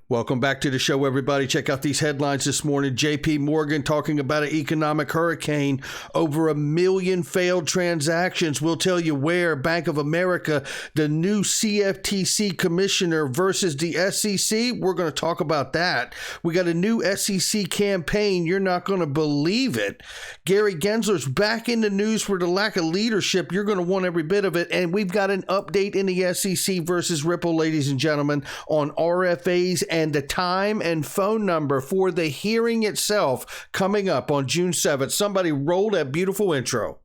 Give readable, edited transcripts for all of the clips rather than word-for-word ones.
Welcome back to the show, everybody. Check out these headlines this morning. JP Morgan talking about an economic hurricane. Over 1 million failed transactions. We'll tell you where. Bank of America, the new CFTC commissioner versus the SEC. We're going to talk about that. We got a new SEC campaign. You're not going to believe it. Gary Gensler's back in the news for the lack of leadership. You're going to want every bit of it. And we've got an update in the SEC versus Ripple, ladies and gentlemen, on RFAs and the time and phone number for the hearing itself coming up on June 7th. Somebody roll that beautiful intro.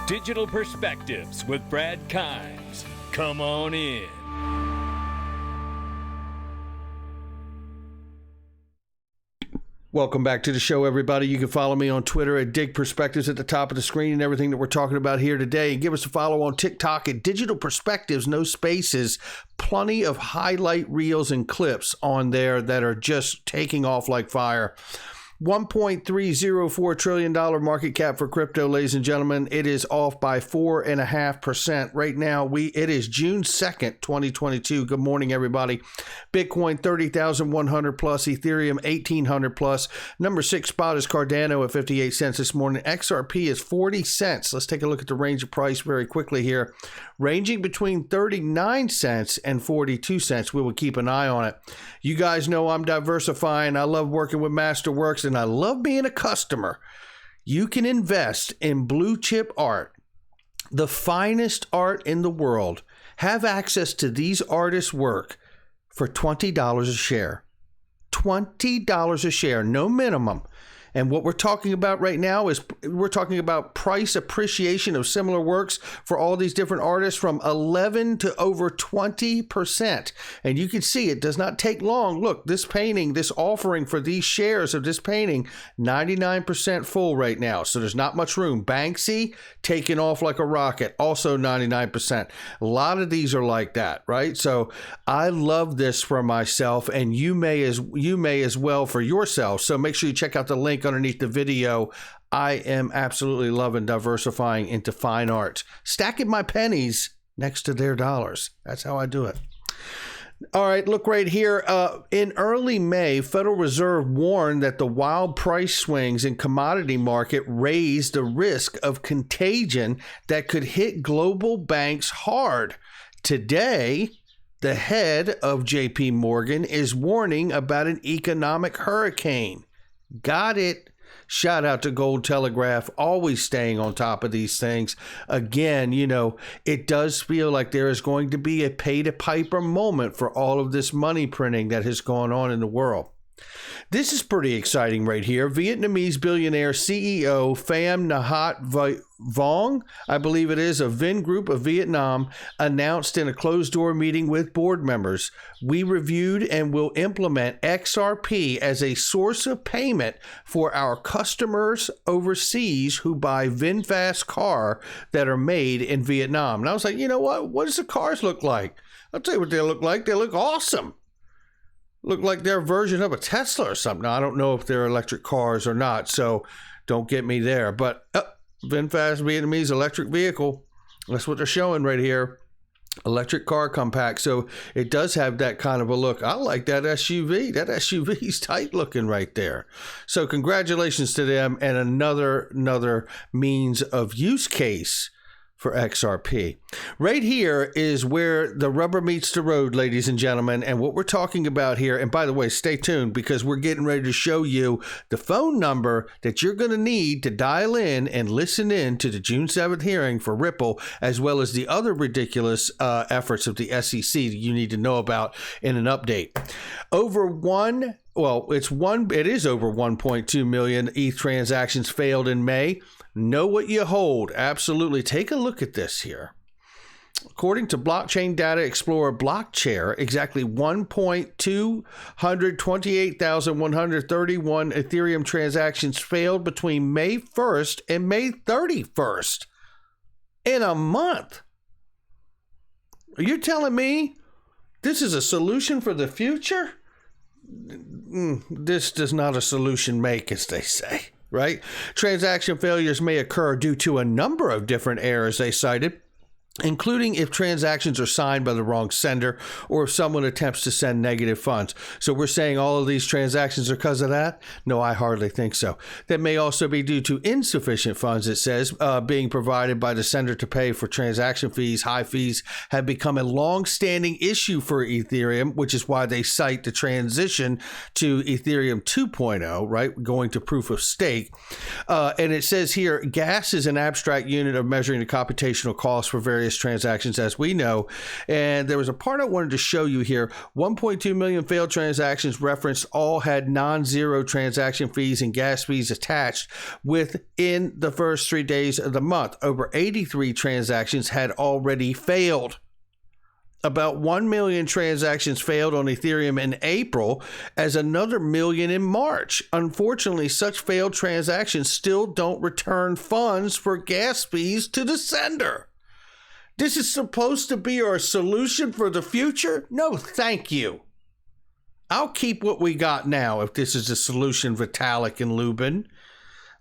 Digital Perspectives with Brad Kimes. Come on in. Welcome back to the show, everybody. You can follow me on Twitter at Dig Perspectives at the top of the screen and everything that we're talking about here today. And give us a follow on TikTok at Digital Perspectives, no spaces. Plenty of highlight reels and clips on there that are just taking off like fire. $1.304 trillion market cap for crypto, ladies and gentlemen. It is off by 4.5%. Right now, it is June 2nd, 2022. Good morning, everybody. Bitcoin, 30,100 plus. Ethereum, 1,800 plus. Number 6 spot is Cardano at 58 cents this morning. XRP is 40 cents. Let's take a look at the range of price very quickly here. Ranging between 39 cents and 42 cents. We will keep an eye on it. You guys know I'm diversifying. I love working with Masterworks, and I love being a customer. You can invest in blue chip art, the finest art in the world. Have access to these artists' work for $20 a share. $20 a share, no minimum. And what we're talking about right now is we're talking about price appreciation of similar works for all these different artists from 11 to over 20%. And you can see it does not take long. Look, this painting, this offering for these shares of this painting, 99% full right now. So there's not much room. Banksy taking off like a rocket, also 99%. A lot of these are like that, right? So I love this for myself, and you may as well for yourself. So make sure you check out the link underneath the video. I am absolutely loving diversifying into fine art, stacking my pennies next to their dollars. That's how I do it. All right, look right here. In early May, Federal Reserve warned that the wild price swings in commodity market raised the risk of contagion that could hit global banks hard. Today, the head of JP Morgan is warning about an economic hurricane. Got it. Shout out to Gold Telegraph, always staying on top of these things. Again, it does feel like there is going to be a pay-to-piper moment for all of this money printing that has gone on in the world. This is pretty exciting right here. Vietnamese billionaire CEO Pham Nhat Vuong, I believe it is, of Vingroup of Vietnam, announced in a closed-door meeting with board members, "We reviewed and will implement XRP as a source of payment for our customers overseas who buy VinFast car that are made in Vietnam." And I was like, you know what? What does the cars look like? I'll tell you what they look like. They look awesome. Look like their version of a Tesla or something. Now, I don't know if they're electric cars or not, so don't get me there. But VinFast Vietnamese electric vehicle, that's what they're showing right here. Electric car compact. So it does have that kind of a look. I like that SUV. That SUV is tight looking right there. So congratulations to them, and another means of use case for XRP. Right here is where the rubber meets the road, ladies and gentlemen, and what we're talking about here. And by the way, stay tuned because we're getting ready to show you the phone number that you're going to need to dial in and listen in to the June 7th hearing for Ripple, as well as the other ridiculous efforts of the SEC that you need to know about in an update. It is over 1.2 million ETH transactions failed in May. Know what you hold. Absolutely. Take a look at this here. According to Blockchain Data Explorer Blockchair, exactly 1,228,131 Ethereum transactions failed between May 1st and May 31st. In a month. You're telling me this is a solution for the future? This does not a solution make, as they say. right? Transaction failures may occur due to a number of different errors they cited, including if transactions are signed by the wrong sender or if someone attempts to send negative funds. So we're saying all of these transactions are because of that? No, I hardly think so. That may also be due to insufficient funds, it says, being provided by the sender to pay for transaction fees. High fees have become a long-standing issue for Ethereum, which is why they cite the transition to Ethereum 2.0, right, going to proof of stake. And it says here, gas is an abstract unit of measuring the computational cost for various transactions, as we know. And there was a part I wanted to show you here. 1.2 million failed transactions referenced all had non-zero transaction fees and gas fees attached within the first 3 days of the month. Over 83 transactions had already failed. About 1 million transactions failed on Ethereum in April, as another million in March. Unfortunately, such failed transactions still don't return funds for gas fees to the sender. This is supposed to be our solution for the future? No, thank you. I'll keep what we got now if this is a solution, Vitalik and Lubin.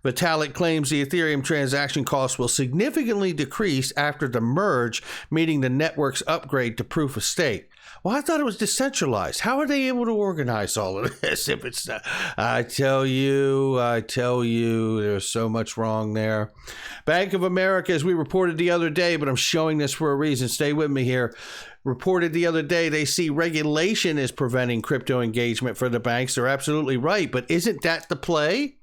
Vitalik claims the Ethereum transaction costs will significantly decrease after the merge, meaning the network's upgrade to proof of stake. Well, I thought it was decentralized. How are they able to organize all of this if it's not? I tell you, there's so much wrong there. Bank of America, as we reported the other day, but I'm showing this for a reason. Stay with me here. Reported the other day, they see regulation is preventing crypto engagement for the banks. They're absolutely right, but isn't that the play?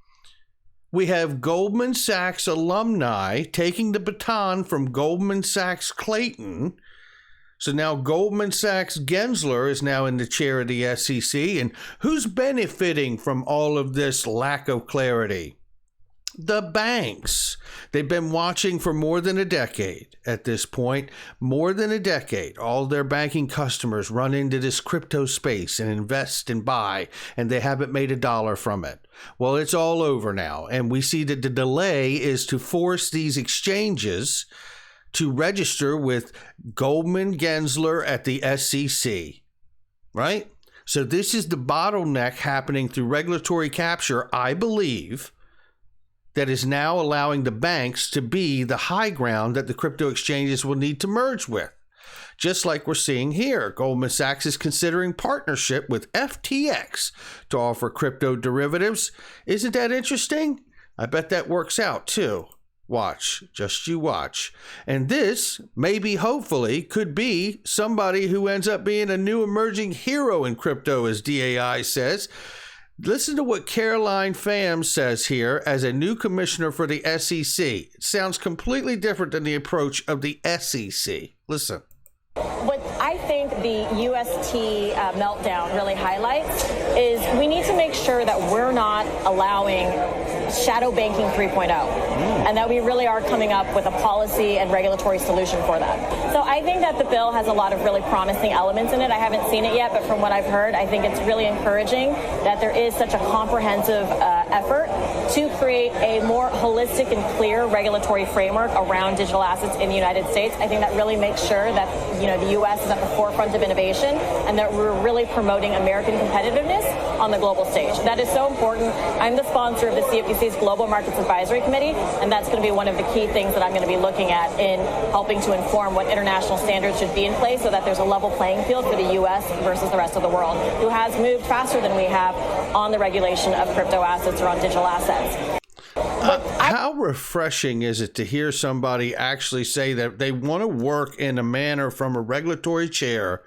We have Goldman Sachs alumni taking the baton from Goldman Sachs Clayton. So now Goldman Sachs Gensler is now in the chair of the SEC. And who's benefiting from all of this lack of clarity? The banks. They've been watching for more than a decade at this point. More than a decade. All their banking customers run into this crypto space and invest and buy, and they haven't made a dollar from it. Well, it's all over now. And we see that the delay is to force these exchanges to register with Goldman Gensler at the SEC, right? So this is the bottleneck happening through regulatory capture, I believe, that is now allowing the banks to be the high ground that the crypto exchanges will need to merge with. Just like we're seeing here, Goldman Sachs is considering partnership with FTX to offer crypto derivatives. Isn't that interesting? I bet that works out too. Watch, just you watch. And this, maybe, hopefully, could be somebody who ends up being a new emerging hero in crypto, as DAI says. Listen to what Caroline Pham says here as a new commissioner for the SEC. It sounds completely different than the approach of the SEC. Listen. What I think the UST meltdown really highlights is we need to make sure that we're not allowing shadow banking 3.0 and that we really are coming up with a policy and regulatory solution for that. So I think that the bill has a lot of really promising elements in it. I haven't seen it yet, but from what I've heard, I think it's really encouraging that there is such a comprehensive effort to create a more holistic and clear regulatory framework around digital assets in the United States. I think that really makes sure that the U.S. is at the forefront of innovation and that we're really promoting American competitiveness on the global stage. That is so important. I'm the sponsor of the CFTC's Global Markets Advisory Committee, and that's going to be one of the key things that I'm going to be looking at in helping to inform what international standards should be in place so that there's a level playing field for the U.S. versus the rest of the world, who has moved faster than we have on the regulation of crypto assets or on digital assets. How refreshing is it to hear somebody actually say that they want to work in a manner from a regulatory chair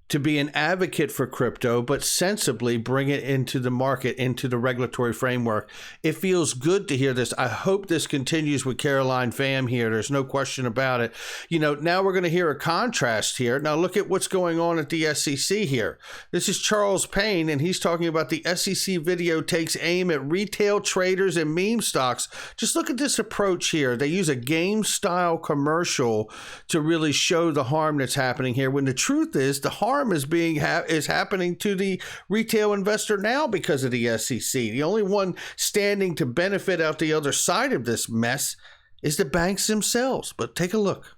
to be an advocate for crypto, but sensibly bring it into the market, into the regulatory framework. It feels good to hear this. I hope this continues with Caroline Pham here. There's no question about it. Now we're going to hear a contrast here. Now look at what's going on at the SEC here. This is Charles Payne, and he's talking about the SEC video takes aim at retail traders and meme stocks. Just look at this approach here. They use a game-style commercial to really show the harm that's happening here, when the truth is the harm is happening to the retail investor now because of the SEC. The only one standing to benefit out the other side of this mess is the banks themselves. But take a look.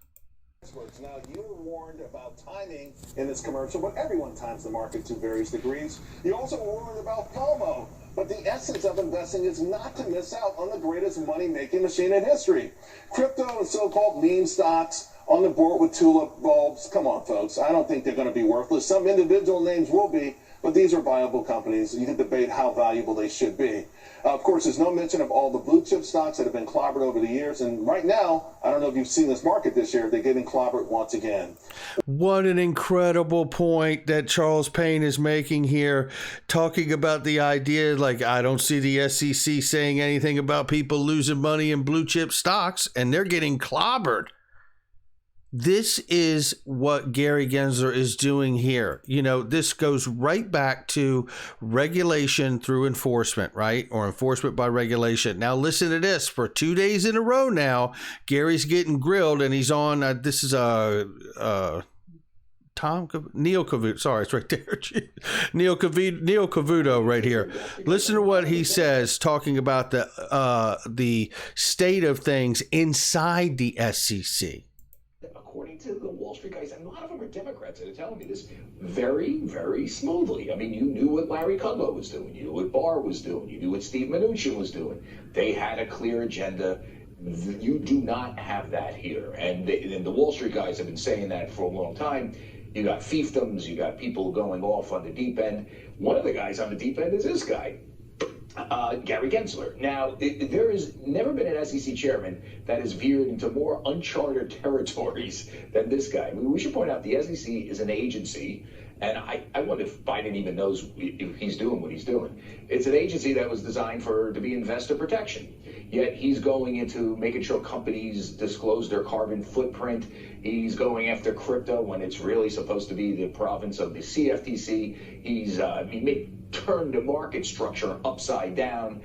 Now, you were warned about timing in this commercial, but everyone times the market to various degrees. You also were warned about FOMO. But the essence of investing is not to miss out on the greatest money-making machine in history. Crypto and so-called meme stocks on the board with tulip bulbs. Come on, folks. I don't think they're going to be worthless. Some individual names will be, but these are viable companies. You can debate how valuable they should be. Of course, there's no mention of all the blue chip stocks that have been clobbered over the years. And right now, I don't know if you've seen this market this year, they're getting clobbered once again. What an incredible point that Charles Payne is making here, talking about the idea, like, I don't see the SEC saying anything about people losing money in blue chip stocks, and they're getting clobbered. This is what Gary Gensler is doing here. You know, this goes right back to regulation through enforcement, right? Or enforcement by regulation. Now, listen to this. For 2 days in a row now, Gary's getting grilled, and he's on, this is Neil Cavuto. Sorry, it's right there. Neil Cavuto right here. Listen to what he says, talking about the state of things inside the SEC. According to the Wall Street guys, and a lot of them are Democrats that are telling me this very, very smoothly. I mean, you knew what Larry Kudlow was doing. You knew what Barr was doing. You knew what Steve Mnuchin was doing. They had a clear agenda. You do not have that here. And the Wall Street guys have been saying that for a long time. You got fiefdoms. You got people going off on the deep end. One of the guys on the deep end is this guy, Gary Gensler. Now, there has never been an SEC chairman that has veered into more uncharted territories than this guy. I mean, we should point out the SEC is an agency, and I wonder if Biden even knows if he's doing what he's doing. It's an agency that was designed to be investor protection. Yet he's going into making sure companies disclose their carbon footprint. He's going after crypto when it's really supposed to be the province of the CFTC. He may turn the market structure upside down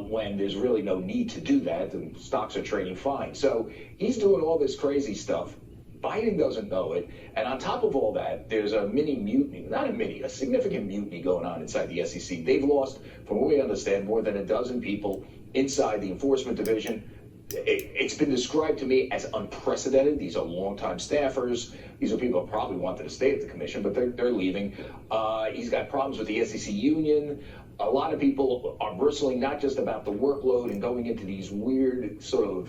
when there's really no need to do that. The stocks are trading fine. So he's doing all this crazy stuff. Biden doesn't know it. And on top of all that, there's a a significant mutiny going on inside the SEC. They've lost, from what we understand, more than a dozen people inside the enforcement division. It's been described to me as unprecedented. These are longtime staffers. These are people who probably wanted to stay at the commission, but they're leaving. He's got problems with the SEC union. A lot of people are bristling not just about the workload and going into these weird sort of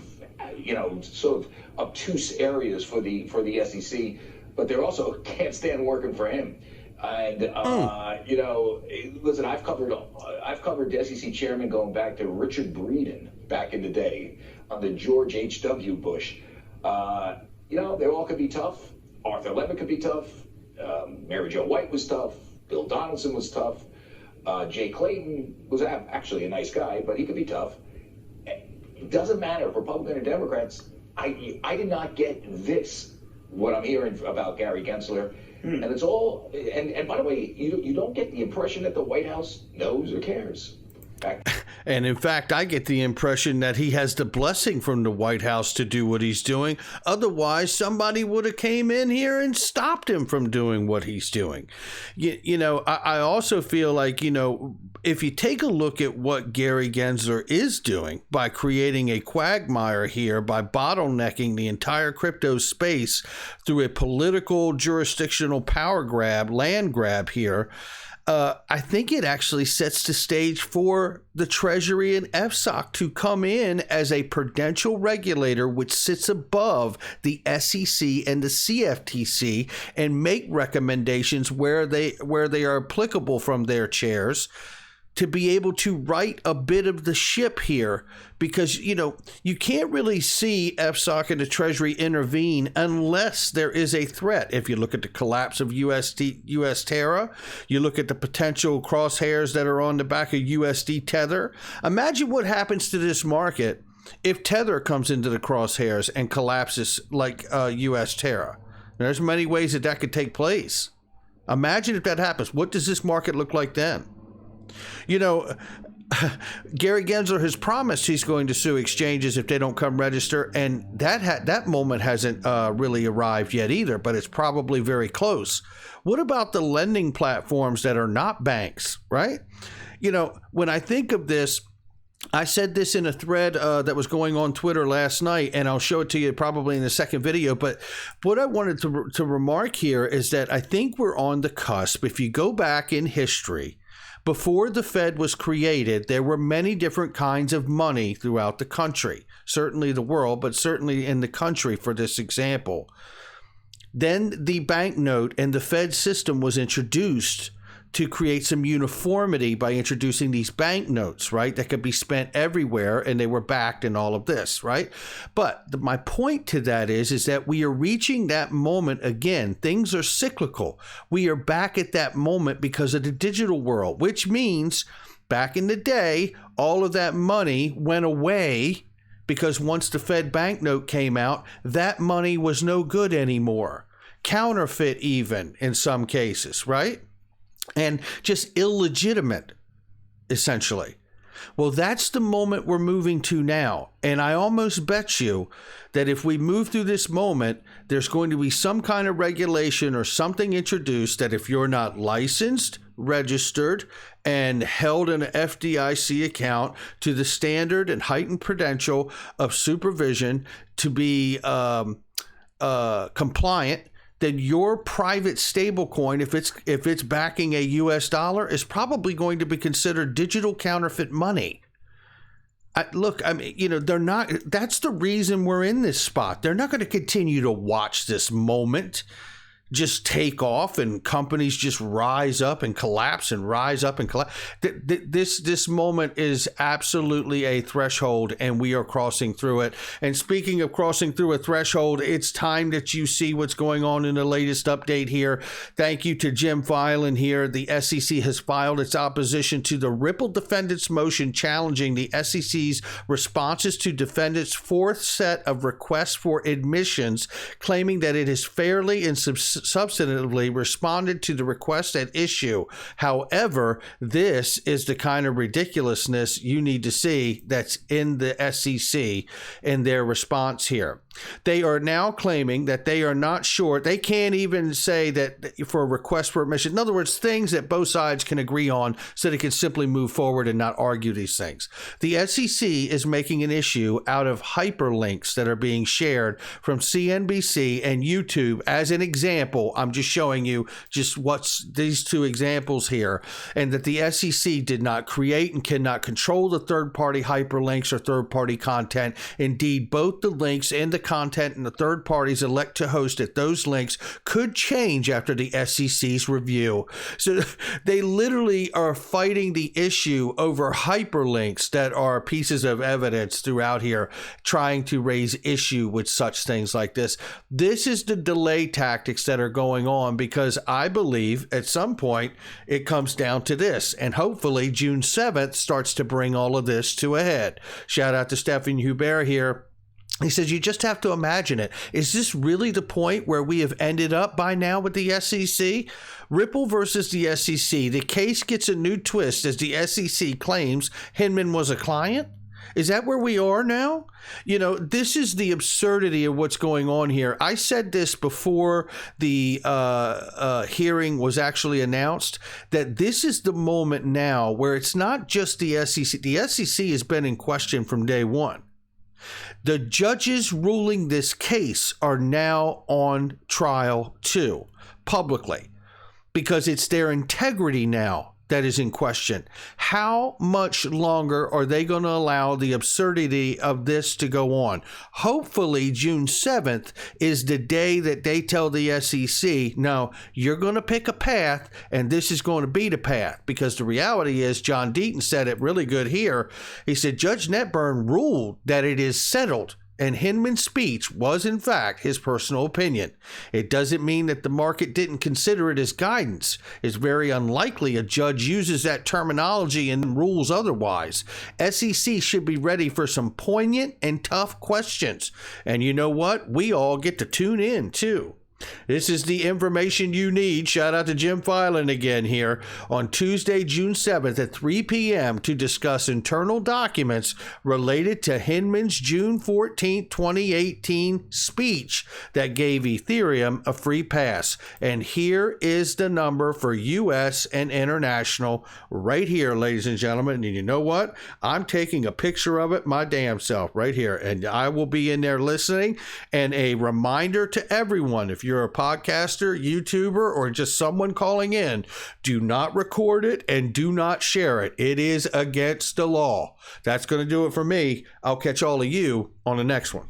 obtuse areas for the SEC, but they also can't stand working for him. And listen, I've covered the SEC chairman going back to Richard Breeden back in the day under George H.W. Bush. They all could be tough. Arthur Levitt could be tough. Mary Jo White was tough. Bill Donaldson was tough. Jay Clayton was actually a nice guy, but he could be tough. It doesn't matter, Republican or Democrats. I did not get what I'm hearing about Gary Gensler. And it's all, and by the way, you don't get the impression that the White House knows or cares. And in fact, I get the impression that he has the blessing from the White House to do what he's doing. Otherwise, somebody would have came in here and stopped him from doing what he's doing. I also feel like, if you take a look at what Gary Gensler is doing by creating a quagmire here, by bottlenecking the entire crypto space through a political jurisdictional power grab, land grab here, I think it actually sets the stage for the Treasury and FSOC to come in as a prudential regulator which sits above the SEC and the CFTC and make recommendations where they are applicable from their chairs, to be able to right a bit of the ship here, because, you can't really see FSOC and the Treasury intervene unless there is a threat. If you look at the collapse of US Terra, you look at the potential crosshairs that are on the back of USD Tether. Imagine what happens to this market if Tether comes into the crosshairs and collapses like US Terra. There's many ways that could take place. Imagine if that happens. What does this market look like then? Gary Gensler has promised he's going to sue exchanges if they don't come register, and that moment hasn't really arrived yet either, but it's probably very close. What about the lending platforms that are not banks, right? When I think of this, I said this in a thread that was going on Twitter last night, and I'll show it to you probably in the second video. But what I wanted to remark here is that I think we're on the cusp. If you go back in history, Before the Fed was created, there were many different kinds of money throughout the country, certainly the world, but certainly in the country for this example. Then the banknote and the Fed system was introduced to create some uniformity by introducing these banknotes, right, that could be spent everywhere, and they were backed and all of this, right? But my point to that is that we are reaching that moment again. Things are cyclical. We are back at that moment because of the digital world, which means back in the day, all of that money went away because once the Fed banknote came out, that money was no good anymore. Counterfeit even in some cases, right? And just illegitimate, essentially. Well, that's the moment we're moving to now. And I almost bet you that if we move through this moment, there's going to be some kind of regulation or something introduced that if you're not licensed, registered, and held in an FDIC account to the standard and heightened credential of supervision to be compliant, then your private stablecoin, if it's backing a US dollar, is probably going to be considered digital counterfeit money. They're not, that's the reason we're in this spot. They're not going to continue to watch this moment just take off and companies just rise up and collapse and rise up and collapse. This moment is absolutely a threshold, and we are crossing through it. And speaking of crossing through a threshold, it's time that you see what's going on in the latest update here. Thank you to Jim Filan here. The SEC has filed its opposition to the Ripple defendants' motion challenging the SEC's responses to defendants' fourth set of requests for admissions, claiming that it has fairly and substantively responded to the request at issue. However, this is the kind of ridiculousness you need to see that's in the SEC in their response here. They are now claiming that they are not sure. They can't even say that for a request for admission. In other words, things that both sides can agree on so they can simply move forward and not argue these things. The SEC is making an issue out of hyperlinks that are being shared from CNBC and YouTube as an example. I'm just showing you just what's these two examples here, and that the SEC did not create and cannot control the third-party hyperlinks or third-party content. Indeed, both the links and the content and the third parties elect to host it, those links could change after the SEC's review. So they literally are fighting the issue over hyperlinks that are pieces of evidence throughout here, trying to raise issue with such things like this. This is the delay tactics that are going on, because I believe at some point it comes down to this, and hopefully June 7th starts to bring all of this to a head. Shout out to Stephen Hubert here. He says, you just have to imagine it. Is this really the point where we have ended up by now with the SEC? Ripple versus the SEC. The case gets a new twist as the SEC claims Hinman was a client. Is that where we are now? You know, this is the absurdity of what's going on here. I said this before the hearing was actually announced, that this is the moment now where it's not just the SEC. The SEC has been in question from day one. The judges ruling this case are now on trial too, publicly, because it's their integrity now that is in question. How much longer are they going to allow the absurdity of this to go on? Hopefully June 7th is the day that they tell the SEC, no, you're going to pick a path and this is going to be the path. Because the reality is, John Deaton said it really good here. He said, Judge Netburn ruled that it is settled, and Hinman's speech was, in fact, his personal opinion. It doesn't mean that the market didn't consider it as guidance. It's very unlikely a judge uses that terminology and rules otherwise. SEC should be ready for some poignant and tough questions. And you know what? We all get to tune in, too. This is the information you need. Shout out to Jim Filan again here on Tuesday, June 7th at 3 p.m. to discuss internal documents related to Hinman's June 14, 2018 speech that gave Ethereum a free pass. And here is the number for U.S. and international right here, ladies and gentlemen. And you know what? I'm taking a picture of it my damn self right here. And I will be in there listening. And a reminder to everyone, if you're a podcaster, YouTuber, or just someone calling in, do not record it and do not share it. It is against the law. That's going to do it for me. I'll catch all of you on the next one.